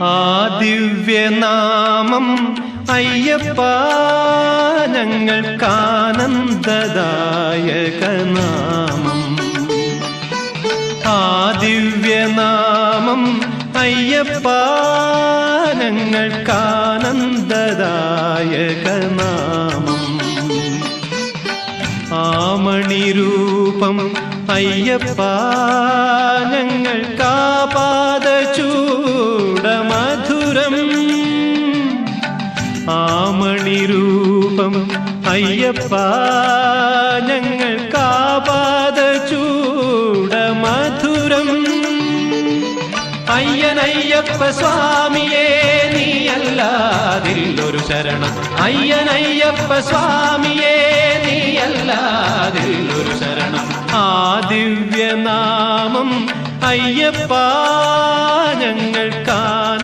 ആ ദിവ്യനാമം അയ്യപ്പ ഞങ്ങൾക്കാനന്ദദായകനാമം. ആ ദിവ്യനാമം അയ്യപ്പ ഞങ്ങൾക്കാനന്ദദായകനാമം. ആമണിരൂപം അയ്യപ്പ ഞങ്ങൾക്കാപാദചൂടമധുരം. ആമണിരൂപം അയ്യപ്പ ഞങ്ങൾക്കാപാദചൂടമധുരം. അയ്യനയ്യപ്പ സ്വാമിയേ നീയല്ലാതില്ലൊരു ശരണം. അയ്യനയ്യപ്പ സ്വാമിയേ നീയല്ലാതില്ലൊരു ശരണം. ആ ദിവ്യനാമം അയ്യപ്പ ഞങ്ങൾക്കാ